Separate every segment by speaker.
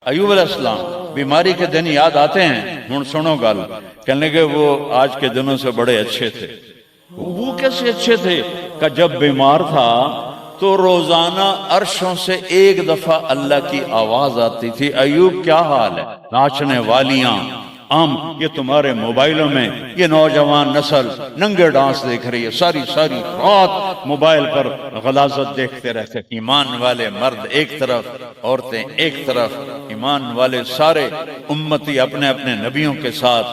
Speaker 1: ایوب علیہ السلام بیماری کے دن یاد آتے ہیں، ہن سنو گل، کہنے کہ وہ آج کے دنوں سے بڑے اچھے تھے۔ وہ کیسے اچھے تھے؟ کہ جب بیمار تھا تو روزانہ عرشوں سے ایک دفعہ اللہ کی آواز آتی تھی، ایوب کیا حال ہے؟ ناچنے والیاں یہ تمہارے موبائلوں میں یہ نوجوان نسل ننگے ڈانس دیکھ رہی ہے، ساری رات موبائل پر غلاظت دیکھتے رہتے، ایمان والے مرد ایک طرف، عورتیں ایک طرف، ایمان والے سارے امتی اپنے اپنے نبیوں کے ساتھ،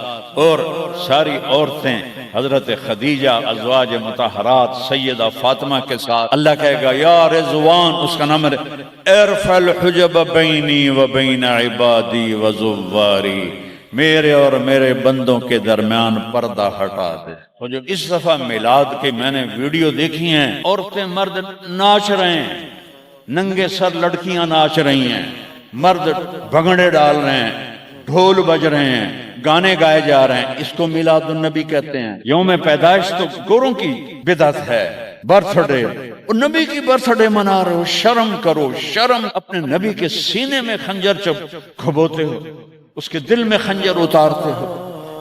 Speaker 1: اور ساری عورتیں حضرت خدیجہ ازواج مطہرات سیدہ فاطمہ کے ساتھ۔ اللہ کہے گا یا رضوان، اس کا نام ہے ارفع الحجب بینی و بین عبادی و زواری، میرے اور میرے بندوں کے درمیان پردہ ہٹا دے۔ اور جو اس دفعہ میلاد کی میں نے ویڈیو دیکھی ہیں، عورتیں مرد ناچ رہے ہیں، ننگے سر لڑکیاں ناچ رہی ہیں، مرد بھنگڑے ڈال رہے ہیں، ڈھول بج رہے ہیں، گانے گائے جا رہے ہیں۔ اس کو میلاد النبی کہتے ہیں۔ یوم پیدائش تو گوروں کی بدعت ہے، برتھ ڈے، اور نبی کی برتھ ڈے منا رہے ہو، شرم کرو، شرم۔ اپنے نبی کے سینے میں خنجر کھبوتے ہو، اس کے دل میں خنجر اتارتے ہو۔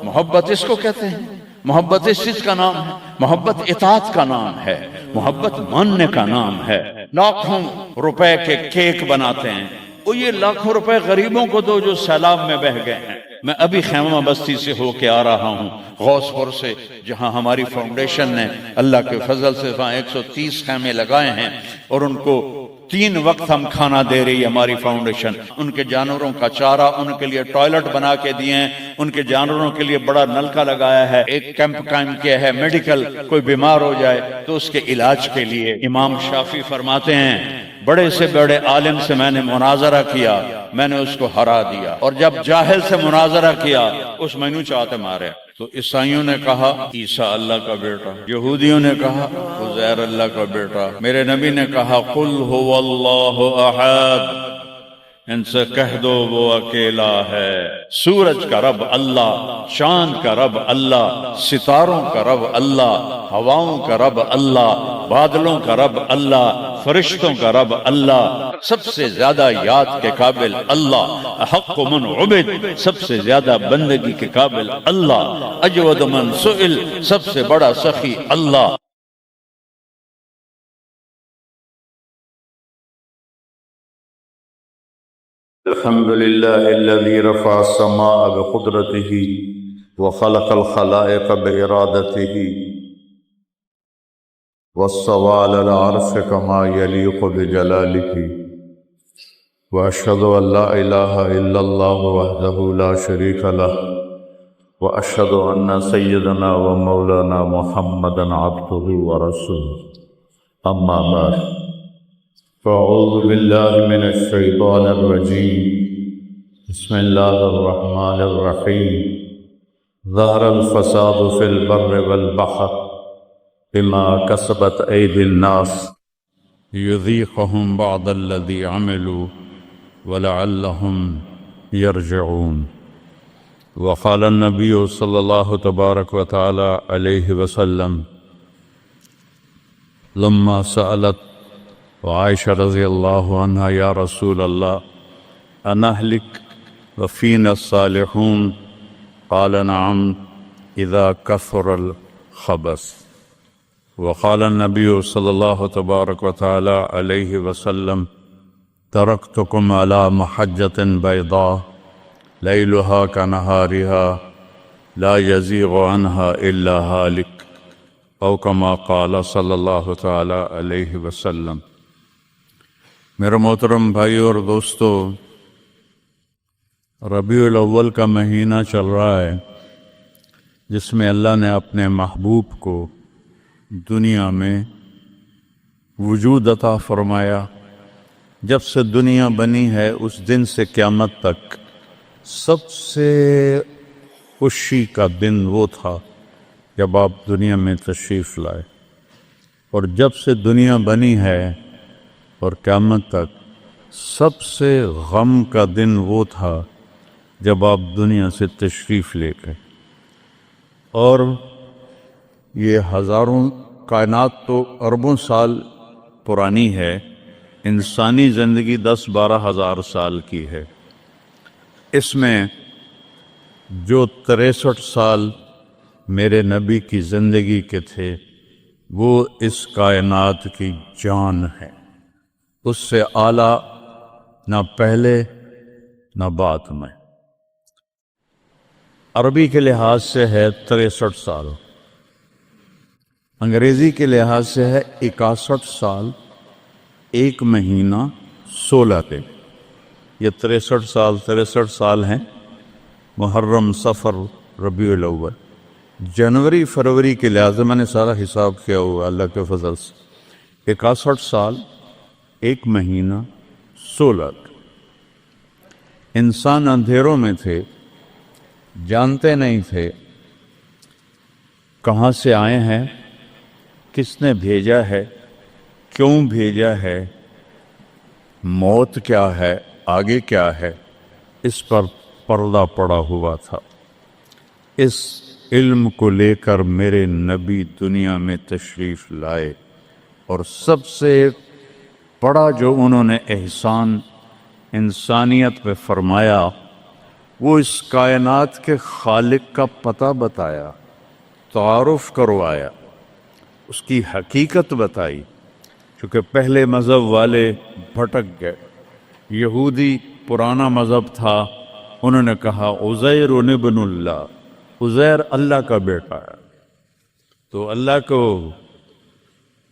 Speaker 1: محبت اس کو کہتے ہیں، محبت اس چیز کا نام ہے، محبت اطاعت کا نام ہے، محبت ماننے کا نام ہے۔ لاکھوں روپے کے کیک بناتے ہیں، وہ یہ لاکھوں روپے غریبوں کو دو جو سیلاب میں بہہ گئے ہیں۔ میں ابھی خیمہ بستی سے ہو کے آ رہا ہوں، غوث پور سے، جہاں ہماری فاؤنڈیشن نے اللہ کے فضل سے 130 خیمے لگائے ہیں، اور ان کو 3 وقت ہم کھانا دے رہی ہے ہماری فاؤنڈیشن۔ ان کے جانوروں کا چارہ، ان کے لیے ٹوائلٹ بنا کے دیے ہیں، ان کے جانوروں کے لیے بڑا نلکا لگایا ہے، ایک کیمپ قائم کیا ہے میڈیکل، کوئی بیمار ہو جائے تو اس کے علاج کے لیے۔ امام شافعی فرماتے ہیں بڑے سے بڑے عالم سے میں نے مناظرہ کیا، میں نے اس کو ہرا دیا، اور جب جاہل سے مناظرہ کیا اس مینو چاہتے مارے۔ تو عیسائیوں نے کہا عیسیٰ اللہ کا بیٹا، یہودیوں نے کہا عزیر اللہ کا بیٹا، میرے نبی نے کہا قل هو اللہ احد، ان سے کہہ دو وہ اکیلا ہے۔ سورج کا رب اللہ، چاند کا رب اللہ، ستاروں کا رب اللہ، ہواؤں کا رب اللہ، بادلوں کا رب اللہ، فرشتوں کا رب اللہ، سب سے زیادہ یاد کے قابل اللہ، احق من عبد، سب سے زیادہ بندگی کے قابل اللہ، اجود من سئل، سب سے بڑا سخی اللہ۔
Speaker 2: الحمد لله الذي رفع السماء بقدرته وخلق الخلائق بإرادته واستوى على العرش كما يليق بجلاله، وأشهد أن لا إله إلا الله وحده لا شريك له، وأشهد أن سيدنا ومولانا محمدا عبده ورسوله، أما بعد، فأعوذ بالله من الشيطان الرجيم، بسم الله الرحمن الرحيم، ظهر الفساد في البر والبحر بما كسبت أيدي الناس ليذيقهم بعض الذي عملوا ولعلهم يرجعون۔ وقال النبي صلى الله تبارك وتعالى عليه وسلم لما سألت وعائشة رضی اللہ عنہ یا رسول اللہ انہلک وفینا الصالحون قال نعم اذا کثر الخبث۔ وقال النبی صلی اللہ تبارک وتعالی علیہ وسلم ترکتکم علی محجۃ بیضاء لیلها کنہارها لا یزیغ عنها الا ہالک، او کما قال صلی اللہ تعالی علیہ وسلم۔ میرے محترم بھائی اور دوستو، ربیع الاول کا مہینہ چل رہا ہے، جس میں اللہ نے اپنے محبوب کو دنیا میں وجود عطا فرمایا۔ جب سے دنیا بنی ہے اس دن سے قیامت تک سب سے خوشی کا دن وہ تھا جب آپ دنیا میں تشریف لائے، اور جب سے دنیا بنی ہے اور قیامت تک سب سے غم کا دن وہ تھا جب آپ دنیا سے تشریف لے گئے۔ اور یہ ہزاروں کائنات تو اربوں سال پرانی ہے، انسانی زندگی 10-12 ہزار سال کی ہے، اس میں جو 63 سال میرے نبی کی زندگی کے تھے وہ اس کائنات کی جان ہے، اس سے اعلیٰ نہ پہلے نہ بعد میں۔ عربی کے لحاظ سے ہے 63 سال، انگریزی کے لحاظ سے ہے 61 سال 1 مہینہ 16 دن۔ یہ 63 سال ہیں، محرم، صفر، ربیع الاول، جنوری فروری کے لحاظ سے میں نے سارا حساب کیا ہوا اللہ کے فضل سے، 61 سال 1 مہینہ 16 دن۔ انسان اندھیروں میں تھے، جانتے نہیں تھے کہاں سے آئے ہیں، کس نے بھیجا ہے، کیوں بھیجا ہے، موت کیا ہے، آگے کیا ہے، اس پر پردہ پڑا ہوا تھا۔ اس علم کو لے کر میرے نبی دنیا میں تشریف لائے، اور سب سے بڑا جو انہوں نے احسان انسانیت پہ فرمایا وہ اس کائنات کے خالق کا پتہ بتایا، تعارف کروایا، اس کی حقیقت بتائی۔ چونکہ پہلے مذہب والے بھٹک گئے، یہودی پرانا مذہب تھا، انہوں نے کہا عزیر ابن اللہ، عزیر اللہ کا بیٹا ہے، تو اللہ کو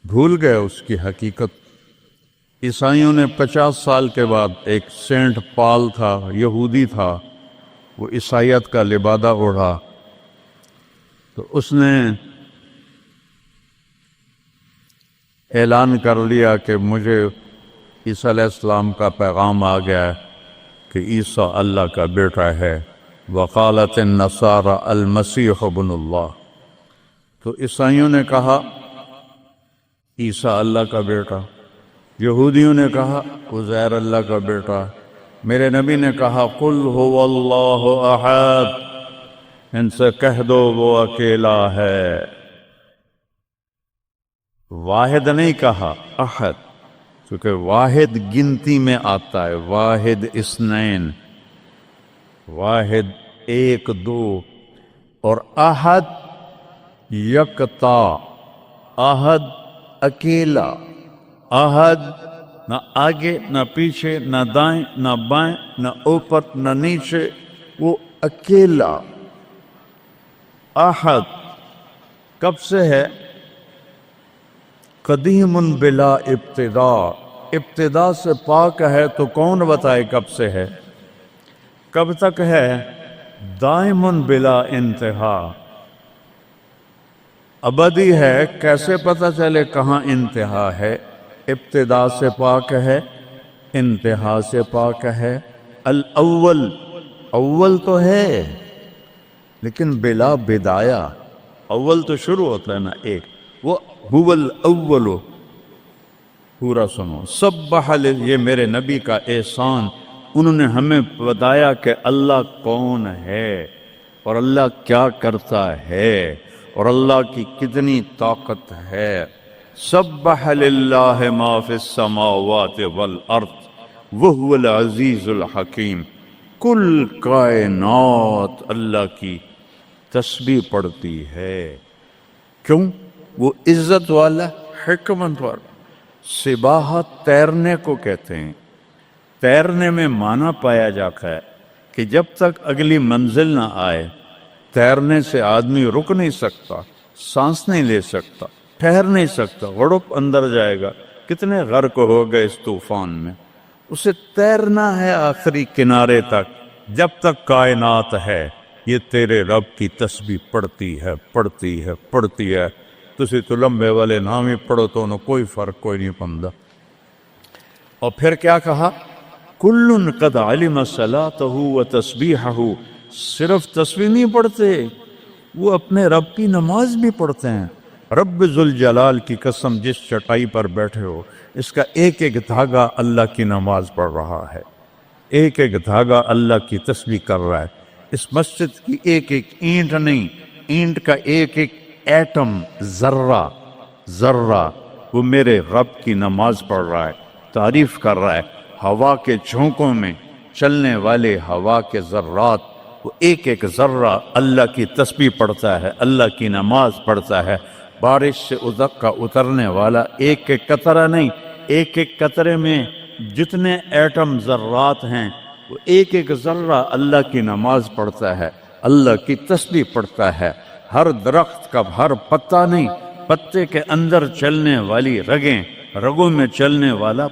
Speaker 2: بھول گئے اس کی حقیقت۔ عیسائیوں نے 50 سال کے بعد، ایک سینٹ پال تھا، یہودی تھا، وہ عیسائیت کا لبادہ اوڑھا، تو اس نے اعلان کر لیا کہ مجھے عیسیٰ علیہ السلام کا پیغام آ گیا ہے کہ عیسیٰ اللہ کا بیٹا ہے، وقالت النصارى المسیح ابن اللہ۔ تو عیسائیوں نے کہا عیسیٰ اللہ کا بیٹا، یہودیوں نے کہا عزیر اللہ کا بیٹا، میرے نبی نے کہا قل هو اللہ احد، ان سے کہہ دو وہ اکیلا ہے۔ واحد نہیں کہا، احد، کیونکہ واحد گنتی میں آتا ہے، واحد اثنین، واحد 1 2، اور احد یکتا، احد اکیلا، احد نہ آگے نہ پیچھے، نہ دائیں نہ بائیں، نہ اوپر نہ نیچے، وہ اکیلا احد۔ کب سے ہے؟ قدیم بلا ابتدا، ابتدا سے پاک ہے، تو کون بتائے کب سے ہے، کب تک ہے؟ دائم بلا انتہا، ابدی ہے، کیسے پتہ چلے کہاں انتہا ہے؟ ابتدا سے پاک ہے، انتہا سے پاک ہے۔ الاول، اول تو ہے لیکن بلا بدایا، اول تو شروع ہوتا ہے نا ایک، وہ هو الاول۔ پورا سنو، سبح، یہ میرے نبی کا احسان، انہوں نے ہمیں بتایا کہ اللہ کون ہے اور اللہ کیا کرتا ہے اور اللہ کی کتنی طاقت ہے۔ سبح للہ ما فی السماوات والارض وہو العزیز الحکیم، کل کائنات اللہ کی تسبیح پڑھتی ہے۔ کیوں؟ وہ عزت والا، حکمت والا۔ سباحت تیرنے کو کہتے ہیں، تیرنے میں معنی پایا جاتا ہے کہ جب تک اگلی منزل نہ آئے تیرنے سے آدمی رک نہیں سکتا، سانس نہیں لے سکتا، ٹھہر نہیں سکتا، غڑپ اندر جائے گا۔ کتنے غرق ہو گئے اس طوفان میں، اسے تیرنا ہے آخری کنارے تک۔ جب تک کائنات ہے یہ تیرے رب کی تسبیح پڑھتی ہے، پڑھتی ہے، پڑھتی ہے۔ تسی تو لمبے والے نام ہی پڑھو تو انہوں کوئی فرق کوئی نہیں پندا۔ اور پھر کیا کہا؟ کل قد علم صلاتہ و تسبیحہ، صرف تسبیح نہیں پڑھتے، وہ اپنے رب کی نماز بھی پڑھتے ہیں۔ رب ذوالجلال کی قسم، جس چٹائی پر بیٹھے ہو اس کا ایک ایک دھاگا اللہ کی نماز پڑھ رہا ہے، ایک ایک دھاگا اللہ کی تسبیح کر رہا ہے۔ اس مسجد کی ایک ایک اینٹ نہیں، اینٹ کا ایک ایک ایٹم، ذرہ ذرہ، وہ میرے رب کی نماز پڑھ رہا ہے، تعریف کر رہا ہے۔ ہوا کے جھونکوں میں چلنے والے ہوا کے ذرات، وہ ایک ایک ذرہ اللہ کی تسبیح پڑھتا ہے، اللہ کی نماز پڑھتا ہے۔ بارش سے ادک کا اترنے والا ایک ایک قطرہ نہیں، ایک ایک قطرے میں جتنے ایٹم ذرات ہیں وہ ایک ایک ذرہ اللہ کی نماز پڑھتا ہے، اللہ کی تسبیح پڑھتا ہے۔ ہر درخت کا ہر پتا نہیں، پتے کے اندر چلنے والی رگیں، رگوں میں چلنے والا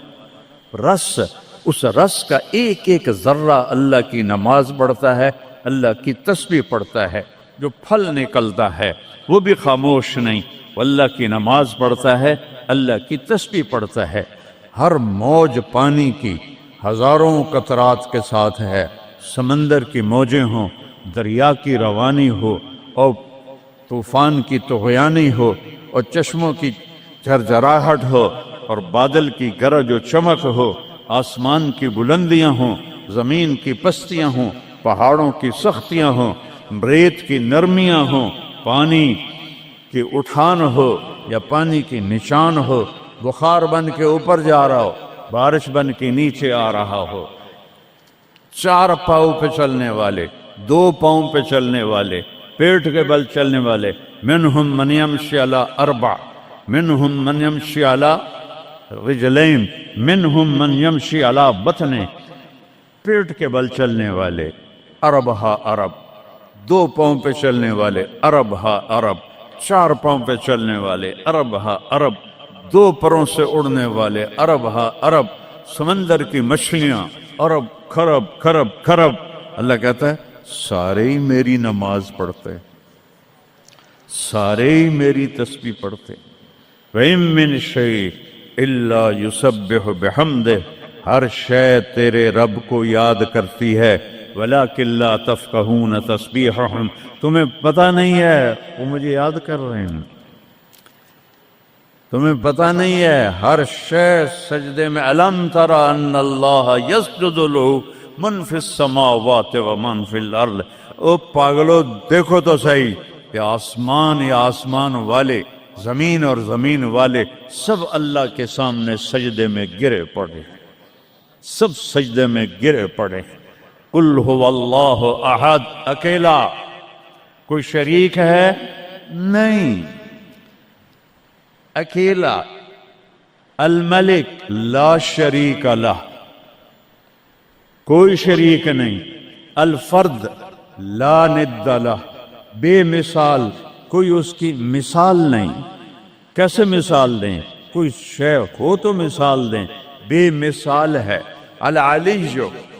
Speaker 2: رس، اس رس کا ایک ایک ذرہ اللہ کی نماز پڑھتا ہے، اللہ کی تسبیح پڑھتا ہے۔ جو پھل نکلتا ہے وہ بھی خاموش نہیں، وہ اللہ کی نماز پڑھتا ہے، اللہ کی تسبیح پڑھتا ہے۔ ہر موج پانی کی ہزاروں قطرات کے ساتھ ہے، سمندر کی موجیں ہوں، دریا کی روانی ہو، اور طوفان کی طغیانی ہو، اور چشموں کی جھرجھراہٹ ہو، اور بادل کی گرج و چمک ہو، آسمان کی بلندیاں ہوں، زمین کی پستیاں ہوں، پہاڑوں کی سختیاں ہوں، ریت کی نرمیاں ہوں، پانی کی اٹھان ہو یا پانی کی نشان ہو، بخار بن کے اوپر جا رہا ہو، بارش بن کے نیچے آ رہا ہو، چار پاؤں پہ چلنے والے، دو پاؤں پہ چلنے والے، پیٹ کے بل چلنے والے، منہم من یمشی علی اربع، منہم من یمشی علی رجلین، منہم من یمشی علی بطن، پیٹ کے بل چلنے والے، عرب ہا عرب، دو پاؤں پہ چلنے والے، عرب ہا عرب، چار پاؤں پہ چلنے والے، عرب ہا عرب، دو پروں سے اڑنے والے، عرب ہا عرب، سمندر کی مچھلیاں، عرب کھرب کھرب کھرب۔ اللہ کہتا ہے سارے ہی میری نماز پڑھتے، سارے ہی میری تسبیح پڑھتے۔ وَإِن مِّن شَيْءٍ إِلَّا يُسَبِّحُ بِحَمْدِهِ، ہر شے تیرے رب کو یاد کرتی ہے، وَلَٰكِن لَّا تَفْقَهُونَ تَسْبِيحَهُمْ، تمہیں پتہ نہیں ہے وہ مجھے یاد کر رہے ہیں، تمہیں پتہ نہیں ہے ہر شے سجدے میں۔ أَلَمْ تَرَ أَنَّ اللَّهَ يَسْجُدُ لَهُ مَن فِي السَّمَاوَاتِ وَمَن فِي الْأَرْضِ، او پاگلو دیکھو تو صحیح کہ آسمان یا آسمان والے، زمین اور زمین والے سب اللہ کے سامنے سجدے میں گرے پڑے، سب سجدے میں گرے پڑے۔ قُلْ هُوَ اللَّهُ أَحَدٌ، اکیلا، کوئی شریک ہے نہیں، اکیلا، الملک لا شریک لہ، کوئی شریک نہیں، الفرد لا ند لہ، بے مثال، کوئی اس کی مثال نہیں۔ کیسے مثال دیں؟ کوئی شے ہو تو مثال دیں، بے مثال ہے۔ العلی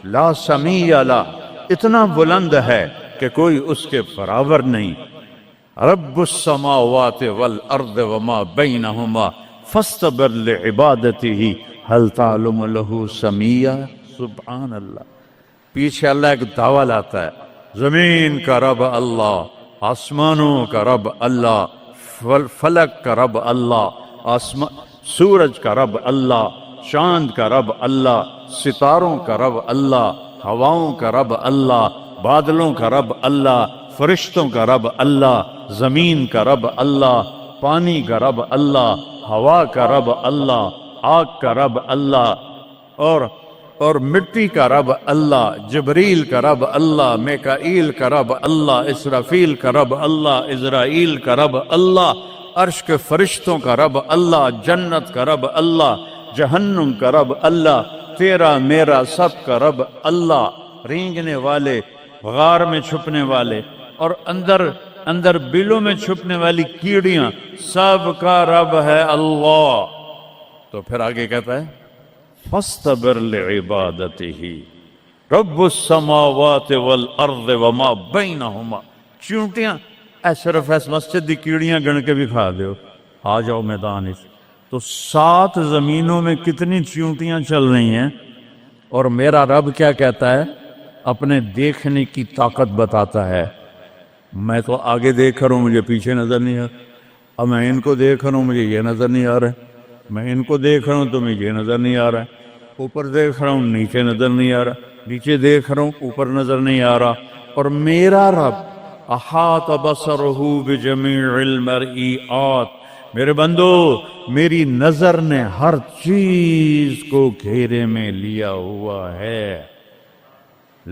Speaker 2: لا سمیع لہ، اتنا بلند ہے کہ کوئی اس کے برابر نہیں۔ رب السماوات والارض وما بینہما فاستبر لعبادتہ هل تعلم له سمیع، سبحان اللہ۔ پیچھے اللہ ایک دعویٰ لاتا ہے، زمین کا رب اللہ، آسمانوں کا رب اللہ، فلک کا رب اللہ، سورج کا رب اللہ، چاند کا رب اللہ، ستاروں کا رب اللہ، ہواؤں کا رب اللہ، بادلوں کا رب اللہ، فرشتوں کا رب اللہ، زمین کا رب اللہ، پانی کا رب اللہ، ہوا کا رب اللہ، آگ کا رب اللہ، اور مٹی کا رب اللہ، جبریل کا رب اللہ، میکائیل کا رب اللہ، اسرافیل کا رب اللہ، عزرائیل کا رب اللہ، عرش کے فرشتوں کا رب اللہ، جنت کا رب اللہ، جہنم کا رب اللہ، تیرا میرا سب کا رب اللہ، رینگنے والے، غار میں چھپنے والے، اور اندر بلوں میں چھپنے والی کیڑیاں، سب کا رب ہے اللہ۔ تو پھر آگے کہتا ہے فاستبر لعبادتہ رب السماوات والارض وما بینہما، چونٹیاں صرف اس مسجد دی کیڑیاں گن کے بھی کھا دیو، آ جاؤ میدان اس۔ تو 7 زمینوں میں کتنی چونٹیاں چل رہی ہیں، اور میرا رب کیا کہتا ہے؟ اپنے دیکھنے کی طاقت بتاتا ہے۔ میں تو آگے دیکھ رہا ہوں، مجھے پیچھے نظر نہیں آ رہا، اب میں ان کو دیکھ رہا ہوں، مجھے یہ نظر نہیں آ رہا ہے، میں ان کو دیکھ رہا ہوں تو مجھے یہ نظر نہیں آ رہا ہے، اوپر دیکھ رہا ہوں نیچے نظر نہیں آ رہا، نیچے دیکھ رہا ہوں اوپر نظر نہیں آ رہا۔ اور میرا رب احاط بصرہ بجمیع المرئیات، میرے بندو میری نظر نے ہر چیز کو گھیرے میں لیا ہوا ہے،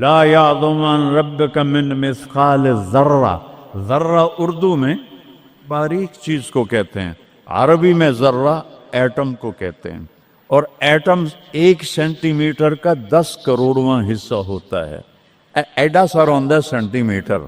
Speaker 2: لا یعظم عن ربک من مثقال ذرہ، ذرہ اردو میں باریک چیز کو کہتے ہیں، عربی میں ذرہ ایٹم کو کہتے ہیں، اور ایٹم 1 سینٹی میٹر کا 10 کروڑواں حصہ ہوتا ہے، ایڈا سارا ہوندا سینٹی میٹر،